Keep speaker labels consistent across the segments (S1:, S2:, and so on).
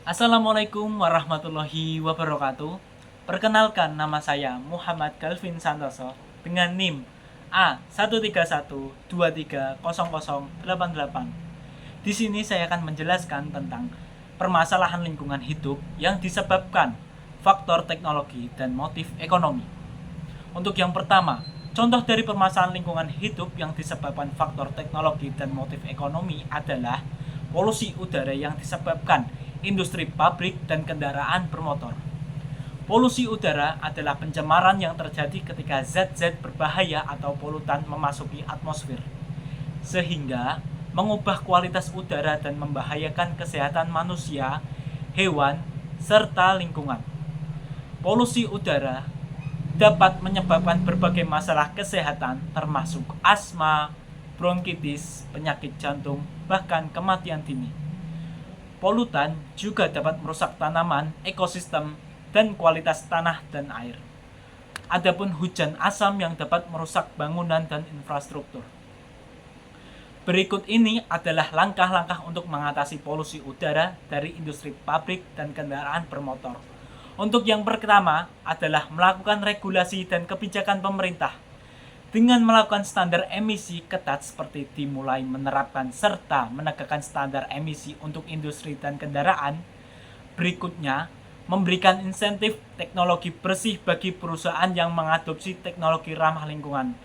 S1: Assalamualaikum warahmatullahi wabarakatuh. Perkenalkan, nama saya Muhammad Galvin Santoso dengan NIM A131230088. Di sini saya akan menjelaskan tentang permasalahan lingkungan hidup yang disebabkan faktor teknologi dan motif ekonomi. Untuk yang pertama, contoh dari permasalahan lingkungan hidup yang disebabkan faktor teknologi dan motif ekonomi adalah polusi udara yang disebabkan industri pabrik dan kendaraan bermotor. Polusi udara adalah pencemaran yang terjadi ketika zat-zat berbahaya atau polutan memasuki atmosfer, sehingga mengubah kualitas udara dan membahayakan kesehatan manusia, hewan, serta lingkungan. Polusi udara dapat menyebabkan berbagai masalah kesehatan termasuk asma, bronkitis, penyakit jantung, bahkan kematian dini. Polutan juga dapat merusak tanaman, ekosistem, dan kualitas tanah dan air. Adapun hujan asam yang dapat merusak bangunan dan infrastruktur. Berikut ini adalah langkah-langkah untuk mengatasi polusi udara dari industri pabrik dan kendaraan bermotor. Untuk yang pertama adalah melakukan regulasi dan kebijakan pemerintah dengan melakukan standar emisi ketat seperti dimulai menerapkan serta menegakkan standar emisi untuk industri dan kendaraan. Berikutnya, memberikan insentif teknologi bersih bagi perusahaan yang mengadopsi teknologi ramah lingkungan.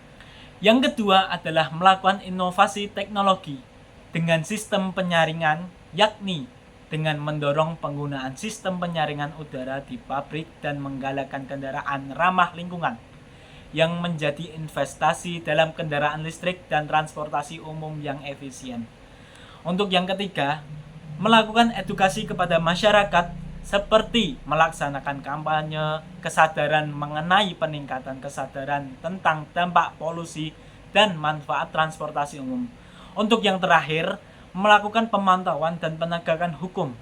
S1: Yang kedua adalah melakukan inovasi teknologi dengan sistem penyaringan, yakni dengan mendorong penggunaan sistem penyaringan udara di pabrik dan menggalakkan kendaraan ramah lingkungan yang menjadi investasi dalam kendaraan listrik dan transportasi umum yang efisien. Untuk yang ketiga, melakukan edukasi kepada masyarakat seperti melaksanakan kampanye kesadaran mengenai peningkatan kesadaran tentang dampak polusi dan manfaat transportasi umum. Untuk yang terakhir, melakukan pemantauan dan penegakan hukum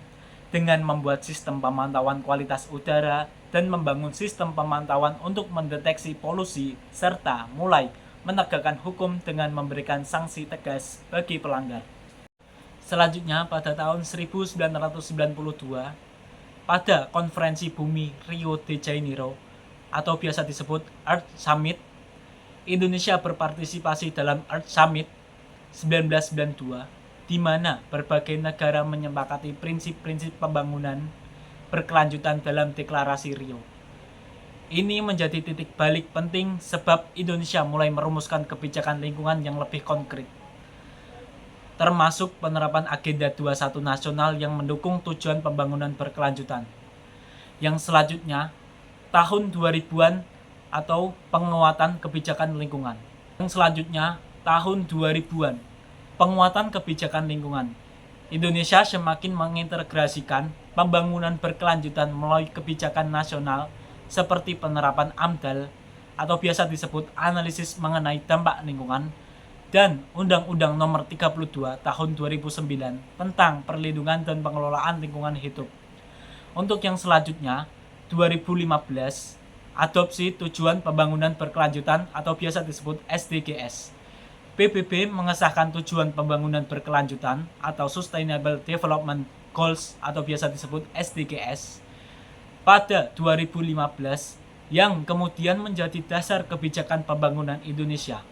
S1: dengan membuat sistem pemantauan kualitas udara dan membangun sistem pemantauan untuk mendeteksi polusi, serta mulai menegakkan hukum dengan memberikan sanksi tegas bagi pelanggar. Selanjutnya, pada tahun 1992, pada konferensi bumi Rio de Janeiro, atau biasa disebut Earth Summit, Indonesia berpartisipasi dalam Earth Summit 1992, di mana berbagai negara menyepakati prinsip-prinsip pembangunan berkelanjutan dalam deklarasi Rio. Ini menjadi titik balik penting sebab Indonesia mulai merumuskan kebijakan lingkungan yang lebih konkret, termasuk penerapan Agenda 21 Nasional yang mendukung tujuan pembangunan berkelanjutan. Yang selanjutnya, tahun 2000-an atau penguatan kebijakan lingkungan. Yang selanjutnya, tahun 2000-an, penguatan kebijakan lingkungan. Indonesia semakin mengintegrasikan pembangunan berkelanjutan melalui kebijakan nasional seperti penerapan AMDAL atau biasa disebut analisis mengenai dampak lingkungan dan Undang-Undang Nomor 32 Tahun 2009 tentang perlindungan dan pengelolaan lingkungan hidup. Untuk yang selanjutnya, 2015, adopsi tujuan pembangunan berkelanjutan atau biasa disebut SDGs. PBB mengesahkan tujuan pembangunan berkelanjutan atau Sustainable Development Goals atau biasa disebut SDGs pada 2015 yang kemudian menjadi dasar kebijakan pembangunan Indonesia.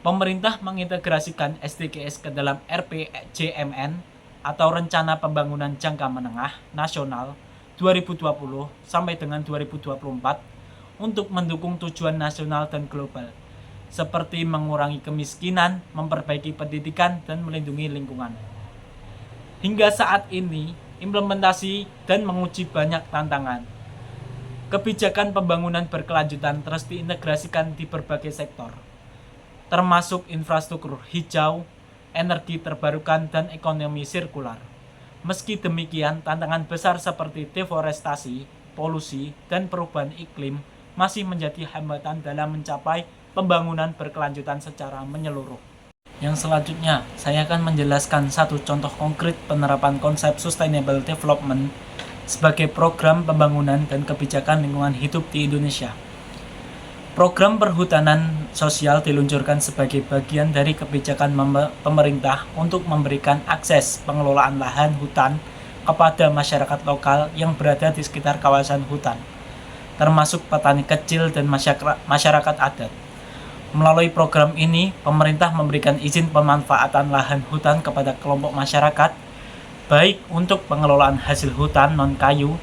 S1: Pemerintah mengintegrasikan SDGs ke dalam RPJMN atau Rencana Pembangunan Jangka Menengah Nasional 2020 sampai dengan 2024 untuk mendukung tujuan nasional dan global, seperti mengurangi kemiskinan, memperbaiki pendidikan, dan melindungi lingkungan. Hingga saat ini, implementasi dan menguji banyak tantangan. Kebijakan pembangunan berkelanjutan terus diintegrasikan di berbagai sektor, termasuk infrastruktur hijau, energi terbarukan, dan ekonomi sirkular. Meski demikian, tantangan besar seperti deforestasi, polusi, dan perubahan iklim masih menjadi hambatan dalam mencapai pembangunan berkelanjutan secara menyeluruh. Yang selanjutnya, saya akan menjelaskan satu contoh konkret penerapan konsep Sustainable Development sebagai program pembangunan dan kebijakan lingkungan hidup di Indonesia. Program perhutanan sosial diluncurkan sebagai bagian dari kebijakan pemerintah untuk memberikan akses pengelolaan lahan hutan, kepada masyarakat lokal yang berada di sekitar kawasan hutan, termasuk petani kecil dan masyarakat adat. Melalui program ini, pemerintah memberikan izin pemanfaatan lahan hutan kepada kelompok masyarakat, baik untuk pengelolaan hasil hutan non-kayu,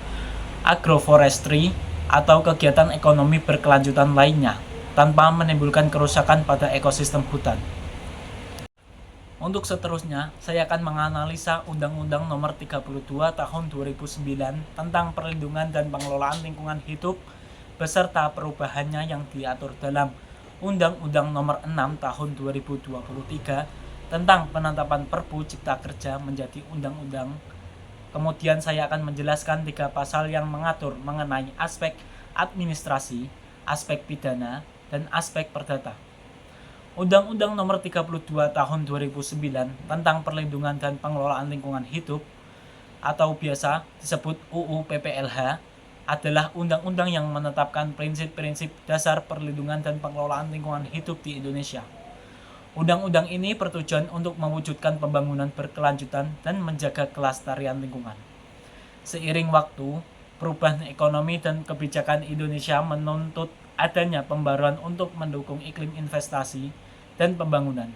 S1: agroforestry, atau kegiatan ekonomi berkelanjutan lainnya, tanpa menimbulkan kerusakan pada ekosistem hutan. Untuk seterusnya, saya akan menganalisa Undang-Undang Nomor 32 Tahun 2009 tentang perlindungan dan pengelolaan lingkungan hidup beserta perubahannya yang diatur dalam Undang-Undang Nomor 6 Tahun 2023 tentang penetapan Perpu Cipta Kerja menjadi undang-undang. Kemudian saya akan menjelaskan 3 pasal yang mengatur mengenai aspek administrasi, aspek pidana, dan aspek perdata. Undang-Undang Nomor 32 Tahun 2009 tentang perlindungan dan pengelolaan lingkungan hidup atau biasa disebut UU PPLH adalah undang-undang yang menetapkan prinsip-prinsip dasar perlindungan dan pengelolaan lingkungan hidup di Indonesia. Undang-undang ini bertujuan untuk mewujudkan pembangunan berkelanjutan dan menjaga kelestarian lingkungan. Seiring waktu, perubahan ekonomi dan kebijakan Indonesia menuntut adanya pembaruan untuk mendukung iklim investasi dan pembangunan.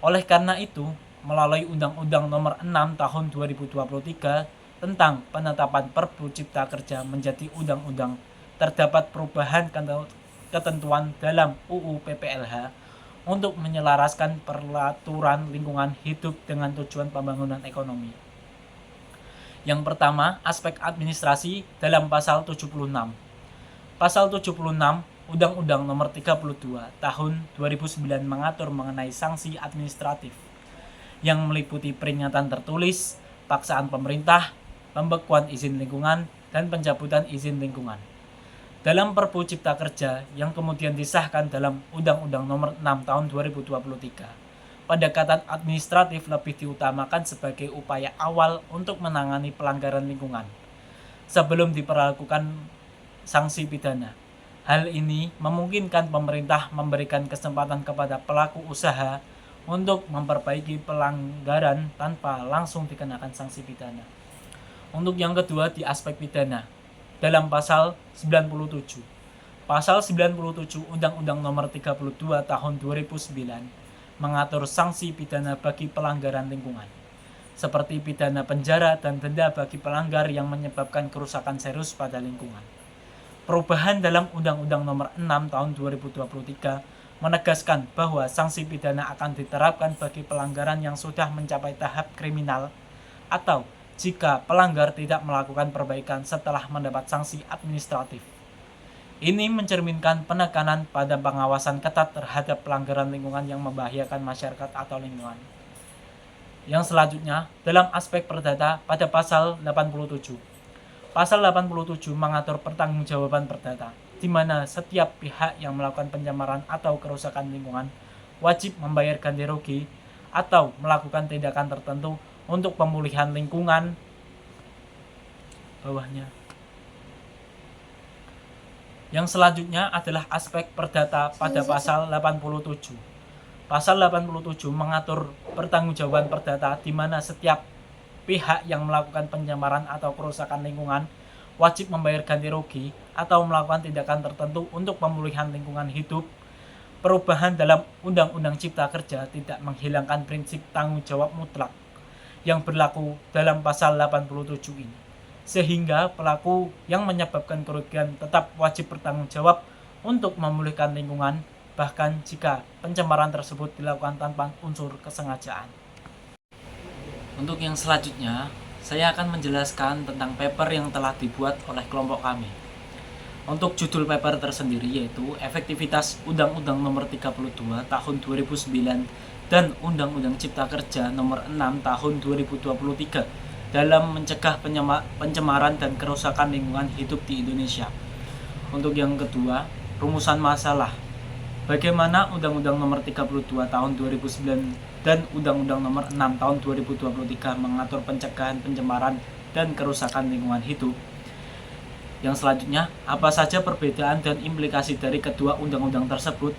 S1: Oleh karena itu, melalui Undang-Undang Nomor 6 Tahun 2023 tentang penetapan Perpu Cipta Kerja menjadi undang-undang, terdapat perubahan ketentuan dalam UU PPLH untuk menyelaraskan peraturan lingkungan hidup dengan tujuan pembangunan ekonomi. Yang pertama, aspek administrasi dalam pasal 76. Pasal 76 Undang-Undang Nomor 32 Tahun 2009 mengatur mengenai sanksi administratif yang meliputi peringatan tertulis, paksaan pemerintah, pembekuan izin lingkungan, dan pencabutan izin lingkungan. Dalam Perpu Cipta Kerja yang kemudian disahkan dalam Undang-Undang Nomor 6 Tahun 2023, pendekatan administratif lebih diutamakan sebagai upaya awal untuk menangani pelanggaran lingkungan sebelum diperlakukan sanksi pidana. Hal ini memungkinkan pemerintah memberikan kesempatan kepada pelaku usaha untuk memperbaiki pelanggaran tanpa langsung dikenakan sanksi pidana. Untuk yang kedua di aspek pidana, dalam pasal 97. Pasal 97 Undang-Undang Nomor 32 Tahun 2009 mengatur sanksi pidana bagi pelanggaran lingkungan, seperti pidana penjara dan denda bagi pelanggar yang menyebabkan kerusakan serius pada lingkungan. Perubahan dalam Undang-Undang Nomor 6 Tahun 2023 menegaskan bahwa sanksi pidana akan diterapkan bagi pelanggaran yang sudah mencapai tahap kriminal atau jika pelanggar tidak melakukan perbaikan setelah mendapat sanksi administratif. Ini mencerminkan penekanan pada pengawasan ketat terhadap pelanggaran lingkungan yang membahayakan masyarakat atau lingkungan. Yang selanjutnya, dalam aspek perdata pada pasal 87. Pasal 87 mengatur pertanggungjawaban perdata, di mana setiap pihak yang melakukan pencemaran atau kerusakan lingkungan wajib membayar ganti rugi atau melakukan tindakan tertentu untuk pemulihan lingkungan. Bawahnya. Yang selanjutnya adalah aspek perdata pada pasal 87. Pasal 87 mengatur pertanggungjawaban perdata di mana setiap pihak yang melakukan pencemaran atau kerusakan lingkungan wajib membayar ganti rugi atau melakukan tindakan tertentu untuk pemulihan lingkungan hidup. Perubahan dalam Undang-Undang Cipta Kerja tidak menghilangkan prinsip tanggung jawab mutlak yang berlaku dalam pasal 87 ini, sehingga pelaku yang menyebabkan kerugian tetap wajib bertanggung jawab untuk memulihkan lingkungan, bahkan jika pencemaran tersebut dilakukan tanpa unsur kesengajaan. Untuk yang selanjutnya, saya akan menjelaskan tentang paper yang telah dibuat oleh kelompok kami. Untuk judul paper tersendiri yaitu Efektivitas Undang-Undang Nomor 32 Tahun 2009 dan Undang-Undang Cipta Kerja Nomor 6 Tahun 2023 dalam mencegah pencemaran dan kerusakan lingkungan hidup di Indonesia. Untuk yang kedua, rumusan masalah. Bagaimana Undang-Undang Nomor 32 Tahun 2009 dan Undang-Undang Nomor 6 Tahun 2023 mengatur pencegahan pencemaran dan kerusakan lingkungan hidup. Yang selanjutnya, apa saja perbedaan dan implikasi dari kedua undang-undang tersebut.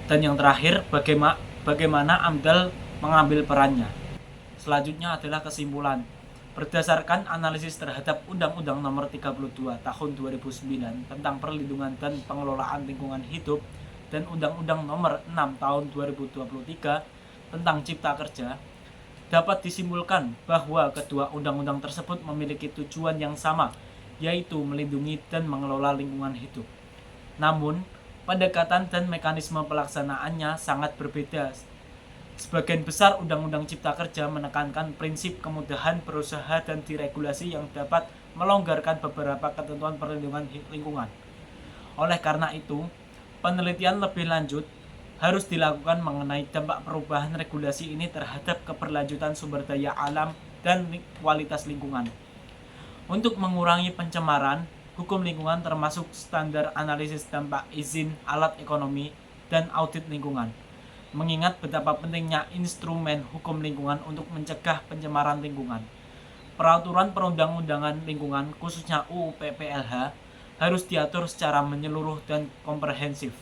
S1: Dan yang terakhir, bagaimana AMDAL mengambil perannya. Selanjutnya adalah kesimpulan. Berdasarkan analisis terhadap Undang-Undang Nomor 32 Tahun 2009 tentang Perlindungan dan Pengelolaan Lingkungan Hidup dan Undang-Undang Nomor 6 Tahun 2023 tentang Cipta Kerja, dapat disimpulkan bahwa kedua undang-undang tersebut memiliki tujuan yang sama, yaitu melindungi dan mengelola lingkungan hidup. Namun, pendekatan dan mekanisme pelaksanaannya sangat berbeda. Sebagian besar Undang-Undang Cipta Kerja menekankan prinsip kemudahan berusaha dan diregulasi yang dapat melonggarkan beberapa ketentuan perlindungan lingkungan. Oleh karena itu, penelitian lebih lanjut harus dilakukan mengenai dampak perubahan regulasi ini terhadap keberlanjutan sumber daya alam dan kualitas lingkungan. Untuk mengurangi pencemaran, hukum lingkungan termasuk standar analisis dampak izin alat ekonomi dan audit lingkungan. Mengingat betapa pentingnya instrumen hukum lingkungan untuk mencegah pencemaran lingkungan. Peraturan perundang-undangan lingkungan, khususnya UU PPLH, harus diatur secara menyeluruh dan komprehensif.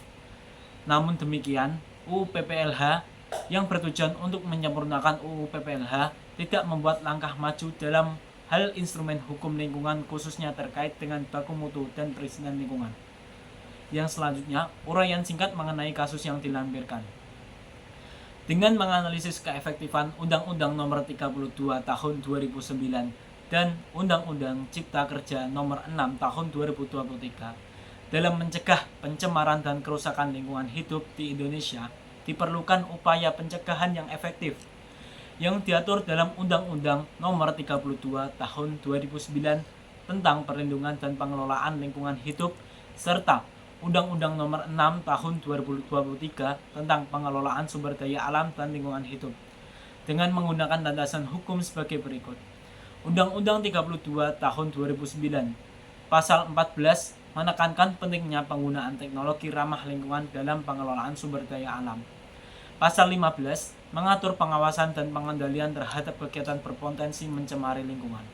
S1: Namun demikian, UU PPLH yang bertujuan untuk menyempurnakan UU PPLH tidak membuat langkah maju dalam hal instrumen hukum lingkungan khususnya terkait dengan baku mutu dan perizinan lingkungan. Yang selanjutnya, uraian singkat mengenai kasus yang dilampirkan. Dengan menganalisis keefektifan Undang-Undang Nomor 32 Tahun 2009 dan Undang-Undang Cipta Kerja Nomor 6 Tahun 2023 dalam mencegah pencemaran dan kerusakan lingkungan hidup di Indonesia, diperlukan upaya pencegahan yang efektif yang diatur dalam Undang-Undang Nomor 32 Tahun 2009 tentang Perlindungan dan Pengelolaan Lingkungan Hidup serta Undang-Undang Nomor 6 Tahun 2023 tentang Pengelolaan Sumber Daya Alam dan Lingkungan Hidup dengan menggunakan landasan hukum sebagai berikut. Undang-Undang 32 Tahun 2009 Pasal 14 menekankan pentingnya penggunaan teknologi ramah lingkungan dalam pengelolaan sumber daya alam. Pasal 15 mengatur pengawasan dan pengendalian terhadap kegiatan berpotensi mencemari lingkungan.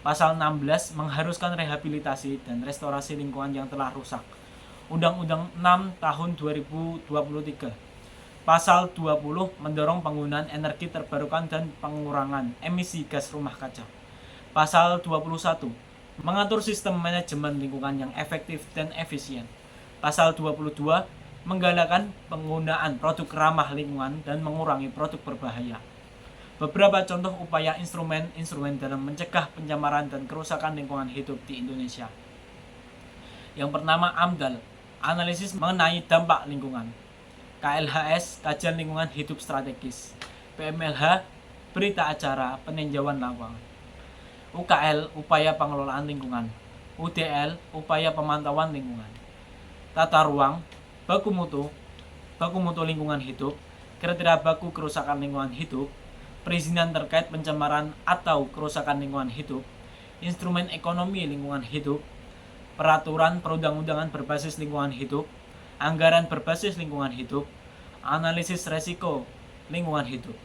S1: Pasal 16 mengharuskan rehabilitasi dan restorasi lingkungan yang telah rusak. Undang-Undang 6 Tahun 2023. Pasal 20 mendorong penggunaan energi terbarukan dan pengurangan emisi gas rumah kaca. Pasal 21 mengatur sistem manajemen lingkungan yang efektif dan efisien. Pasal 22 menggalakkan penggunaan produk ramah lingkungan dan mengurangi produk berbahaya. Beberapa contoh upaya instrumen dalam mencegah pencemaran dan kerusakan lingkungan hidup di Indonesia. Yang pertama, AMDAL, analisis mengenai dampak lingkungan. KLHS, kajian lingkungan hidup strategis. PMLH, berita acara peninjauan lapangan. UKL, upaya pengelolaan lingkungan. UDL, upaya pemantauan lingkungan. Tata ruang, baku mutu lingkungan hidup, kriteria baku kerusakan lingkungan hidup, perizinan terkait pencemaran atau kerusakan lingkungan hidup, instrumen ekonomi lingkungan hidup, peraturan perundang-undangan berbasis lingkungan hidup, anggaran berbasis lingkungan hidup, analisis resiko lingkungan hidup.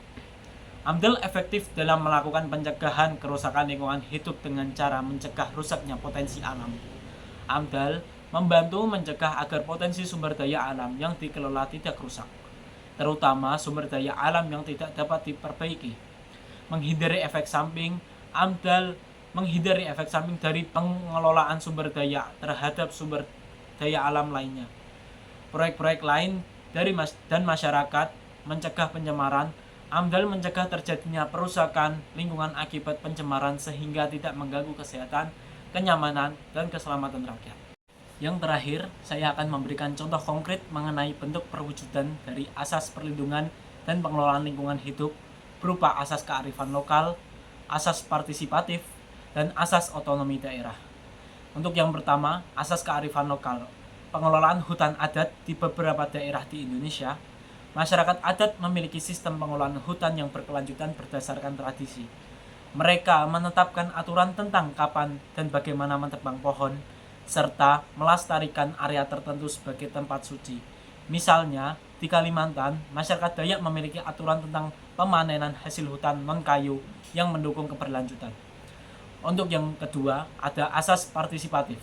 S1: AMDAL efektif dalam melakukan pencegahan kerusakan lingkungan hidup dengan cara mencegah rusaknya potensi alam. AMDAL membantu mencegah agar potensi sumber daya alam yang dikelola tidak rusak, terutama sumber daya alam yang tidak dapat diperbaiki. Menghindari efek samping, AMDAL menghindari efek samping dari pengelolaan sumber daya terhadap sumber daya alam lainnya. Proyek-proyek lain dan masyarakat mencegah pencemaran. AMDAL mencegah terjadinya perusakan lingkungan akibat pencemaran sehingga tidak mengganggu kesehatan, kenyamanan, dan keselamatan rakyat. Yang terakhir, saya akan memberikan contoh konkret mengenai bentuk perwujudan dari asas perlindungan dan pengelolaan lingkungan hidup berupa asas kearifan lokal, asas partisipatif, dan asas otonomi daerah. Untuk yang pertama, asas kearifan lokal. Pengelolaan hutan adat di beberapa daerah di Indonesia. Masyarakat adat memiliki sistem pengelolaan hutan yang berkelanjutan berdasarkan tradisi. Mereka menetapkan aturan tentang kapan dan bagaimana menebang pohon, serta melestarikan area tertentu sebagai tempat suci. Misalnya, di Kalimantan, masyarakat Dayak memiliki aturan tentang pemanenan hasil hutan non-kayu yang mendukung keberlanjutan. Untuk yang kedua, ada asas partisipatif.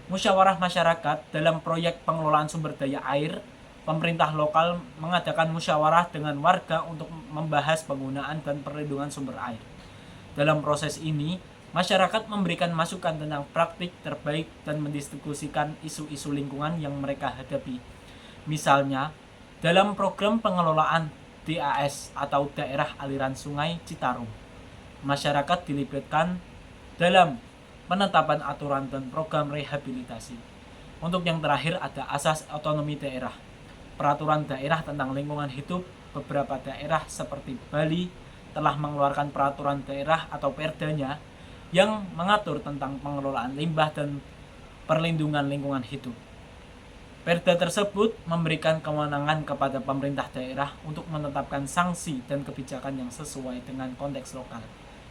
S1: Musyawarah masyarakat dalam proyek pengelolaan sumber daya air, pemerintah lokal mengadakan musyawarah dengan warga untuk membahas penggunaan dan perlindungan sumber air. Dalam proses ini, masyarakat memberikan masukan tentang praktik terbaik dan mendiskusikan isu-isu lingkungan yang mereka hadapi. Misalnya, dalam program pengelolaan DAS atau Daerah Aliran Sungai Citarum, masyarakat dilibatkan dalam penetapan aturan dan program rehabilitasi. Untuk yang terakhir ada asas otonomi daerah. Peraturan daerah tentang lingkungan hidup, beberapa daerah seperti Bali telah mengeluarkan peraturan daerah atau perdanya yang mengatur tentang pengelolaan limbah dan perlindungan lingkungan hidup. Perda tersebut memberikan kewenangan kepada pemerintah daerah untuk menetapkan sanksi dan kebijakan yang sesuai dengan konteks lokal.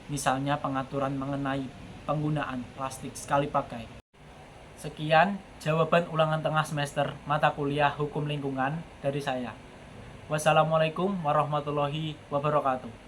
S1: Misalnya pengaturan mengenai penggunaan plastik sekali pakai. Sekian jawaban ulangan tengah semester mata kuliah Hukum Lingkungan dari saya. Wassalamualaikum warahmatullahi wabarakatuh.